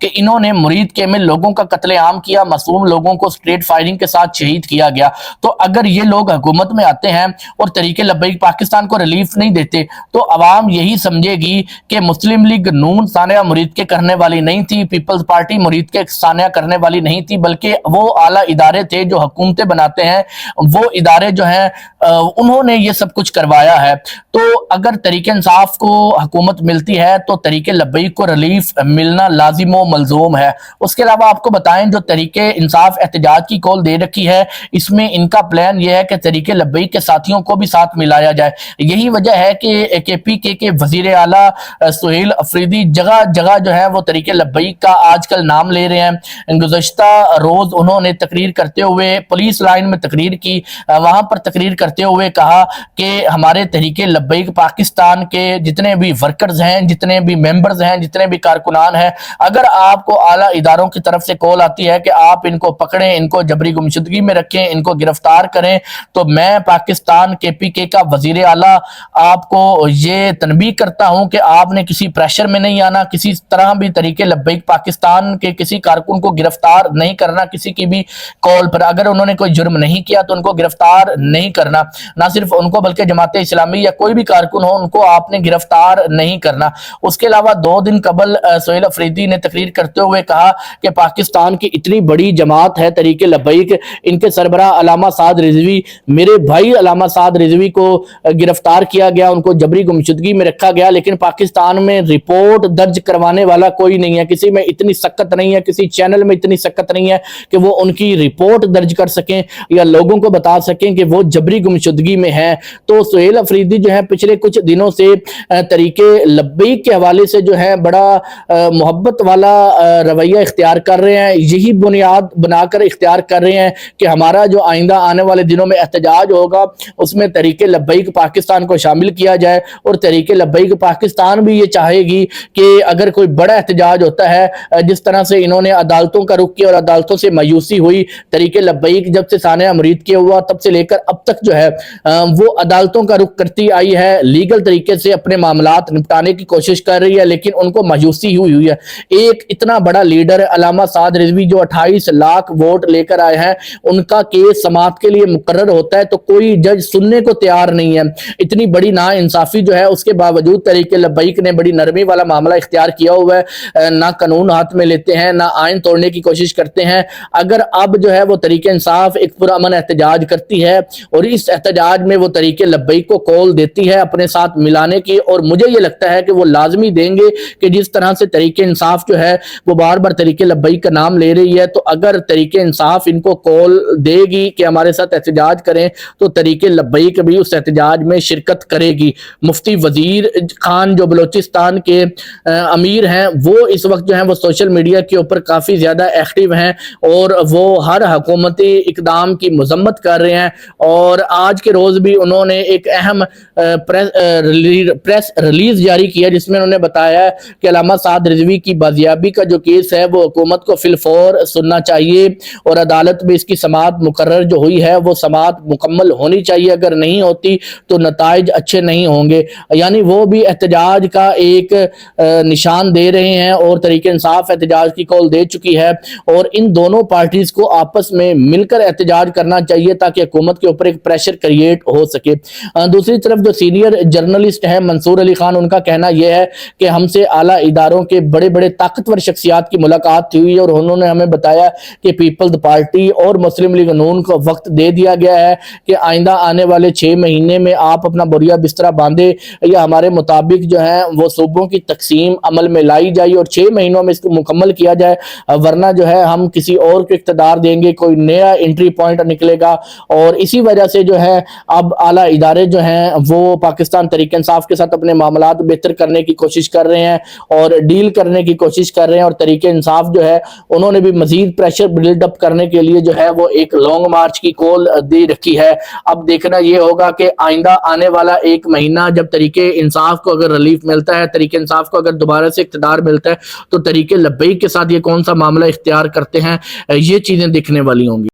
کہ انہوں نے مرید کے میں لوگوں کا قتل عام کیا، معصوم لوگوں کو اسٹریٹ فائرنگ کے ساتھ شہید کیا گیا۔ تو اگر یہ لوگ حکومت میں آتے ہیں اور تحریک لبیک پاکستان کو ریلیف نہیں دیتے تو عوام یہی سمجھے گی کہ مسلم لیگ نون سانحہ مرید کے کرنے والی نہیں تھی، پیپلز پارٹی مرید کے سانحہ کرنے والی نہیں تھی، بلکہ وہ اعلیٰ ادارے تھے جو حکومتیں بناتے ہیں، وہ ادارے جو ہیں انہوں نے یہ سب کچھ کروایا ہے۔ تو اگر تحریک انصاف کو حکومت ملتی ہے تو تحریک لبیک کو ریلیف ملنا لازم و ملزوم ہے۔ اس کے علاوہ آپ کو بتائیں جو تحریک انصاف احتجاج کی کال دے رکھی ہے، اس میں ان کا پلان یہ ہے کہ تحریک لبیک کے ساتھیوں کو بھی ساتھ ملایا جائے۔ یہی وجہ ہے کہ KPK کے وزیر اعلیٰ سہیل افریدی جگہ جگہ جو ہے وہ تحریک لبیک کا آج کل نام لے رہے ہیں۔ گزشتہ روز انہوں نے تقریر کرتے ہوئے پولیس لائن میں تقریر کی، وہاں پر تقریر کرتے ہوئے کہا کہ ہمارے تحریک لبیک پاکستان کے جتنے بھی ورکرز ہیں، جتنے بھی ممبرز ہیں، جتنے بھی کارکنان ہیں، اگر آپ کو اعلیٰ اداروں کی طرف سے کال آتی ہے کہ آپ ان کو پکڑیں، ان کو جبری گمشدگی میں رکھیں، ان کو گرفتار کریں، تو میں پاکستان KPK کا وزیر اعلیٰ آپ کو یہ تنبیہ کرتا ہوں کہ آپ نے کسی پریشر میں نہیں آنا، کسی طرح بھی تحریک لبیک پاکستان کے کسی کارکن کو گرفتار نہیں کرنا کسی کی بھی کال پر۔ اگر انہوں نے کوئی جرم نہیں کیا تو ان کو گرفتار نہیں کرنا، نہ صرف ان کو بلکہ جماعت اسلامی یا کوئی بھی کارکن ہو ان کو آپ نے گرفتار نہیں کرنا۔ اس کے علاوہ 2 دن قبل سہیل افریدی نے تقریر کرتے ہوئے کہا کہ پاکستان کی اتنی بڑی جماعت ہے تحریک لبیک، ان کے سربراہ علامہ سعد رضوی، میرے بھائی علامہ سعد رضوی کو گرفتار کیا گیا، ان کو جبری گمشدگی میں رکھا گیا، لیکن پاکستان میں رپورٹ درج کروانے والا کوئی نہیں ہے، کسی میں اتنی سکت نہیں ہے، کسی چینل میں اتنی سکت نہیں ہے کہ وہ ان کی رپورٹ درج کر سکیں یا لوگوں کو بتا سکیں کہ وہ جبری گمشدگی میں ہیں۔ تو سہیل افریدی جو ہے پچھلے کچھ دنوں سے تحریک لبیک کے حوالے سے جو ہے بڑا محبت والا رویہ اختیار کر رہے ہیں، یہی بنیاد بنا کر اختیار کر رہے ہیں کہ ہمارا جو آئندہ آنے والے دنوں میں احتجاج ہوگا اس میں تحریک لبیک پاکستان کو شامل کیا جائے، اور تحریک لبیک پاکستان بھی یہ چاہے گی کہ اگر کوئی بڑا احتجاج ہوتا ہے، جس طرح سے انہوں نے عدالتوں کا رخ کیا اور عدالتوں سے مایوسی ہوئی، تحریک لبیک جب سے سانحہ مرید کے ہوا تب سے لے کر اب تک جو ہے وہ عدالتوں کا رخ کرتی آئی ہے، لیگل طریقے سے اپنے معاملات نپٹانے کی کوشش کر رہی ہے، لیکن ان کو مایوسی ہوئی ہے۔ ایک اتنا بڑا لیڈر علامہ سعد رضوی جو 28 لاکھ ووٹ لے کر آئے ہیں، ان کا کیس سماعت کے لیے مقرر ہوتا ہے تو کوئی جج سننے کو تیار نہیں ہے۔ اتنی بڑی نا انصافی جو ہے اس کے باوجود تحریک لبیک نے بڑی نرمی والا معاملہ اختیار کیا ہوا ہے، نہ قانون ہاتھ میں لیتے ہیں، نہ آئین توڑنے کی کوشش کرتے ہیں۔ اگر اب جو ہے وہ تحریک انصاف ایک پرامن احتجاج کرتی ہے اور اس احتجاج میں وہ تحریک لبیک کو کال دیتی ہے اپنے ساتھ ملانے کی، اور مجھے یہ لگتا ہے کہ وہ لازمی دیں گے کہ جس طرح سے تحریک انصاف جو ہے وہ بار بار تحریک لبیک کا نام لے رہی ہے، تو اگر تحریک انصاف ان کو کال دے گی کہ ہمارے ساتھ احتجاج کریں تو تحریک لبیک بھی اس احتجاج میں شرکت کرے گی۔ مفتی وزیر خان جو بلوچستان کے امیر ہیں، وہ اس وقت جو ہیں وہ سوشل میڈیا کے اوپر کافی زیادہ ایکٹیو ہیں اور وہ ہر حکومتی اقدام کی مذمت کر رہے ہیں، اور آج کے روز بھی انہوں نے ایک اہم پریس ریلیز جاری کیا جس میں انہوں نے بتایا کہ علامہ سعد رضوی کی بازیابی کا جو کیس ہے وہ حکومت کو فی الفور سننا چاہیے، اور عدالت میں اس کی سماعت مقرر جو ہوئی ہے وہ سماعت مکمل ہونی چاہیے، اگر نہیں ہوتی تو نتائج اچھے نہیں ہوں گے۔ یعنی وہ بھی احتجاج کا ایک نشان دے رہے ہیں، اور تحریک انصاف احتجاج کی کال دے چکی ہے، اور ان دونوں پارٹیز کو آپس میں مل کر احتجاج کرنا چاہیے تاکہ حکومت کے اوپر ایک پریشر کریٹ ہو سکے۔ دوسری طرف جو سینئر جرنلسٹ ہیں منصور علی خان، ان کا کہنا یہ ہے کہ ہم سے اعلیٰ اداروں کے بڑے بڑے طاقتور شخصیات کی ملاقات ہوئی اور انہوں نے ہمیں بتایا کہ پیپلز پارٹی اور مسلم لیگ نون کو وقت دے دیا گیا ہے کہ آئندہ آنے والے 6 مہینے میں آپ اپنا بوریا بسترا باندھے یا ہمارے مطابق جو ہے وہ صوبوں کی تقسیم عمل میں لائی جائے اور 6 مہینوں میں اس کو مکمل کیا جائے، ورنہ جو ہے ہم کسی اور کو اقتدار دیں گے، کوئی نیا انٹری پوائنٹ نکلے گا۔ اور اسی وجہ سے جو ہے اب اعلیٰ ادارے جو ہیں وہ پاکستان تحریک انصاف کے ساتھ اپنے معاملات بہتر کرنے کی کوشش کر رہے ہیں اور ڈیل کرنے کی کوشش کر رہے ہیں، اور تحریک انصاف جو ہے انہوں نے بھی مزید پریشر بلڈ اپ کرنے کے لیے جو ہے وہ ایک لانگ مارچ کی کال دے رکھی ہے۔ اب دیکھنا یہ ہوگا کہ آئندہ آنے والا 1 مہینہ جب تحریک انصاف کو اگر ریلیف ملتا ہے، تحریک انصاف کو اگر دوبارہ سے اقتدار ملتا ہے، تو تحریک لبیک کے ساتھ یہ کون سا معاملہ اختیار کرتے ہیں، یہ چیزیں دیکھنے والی ہوں گی۔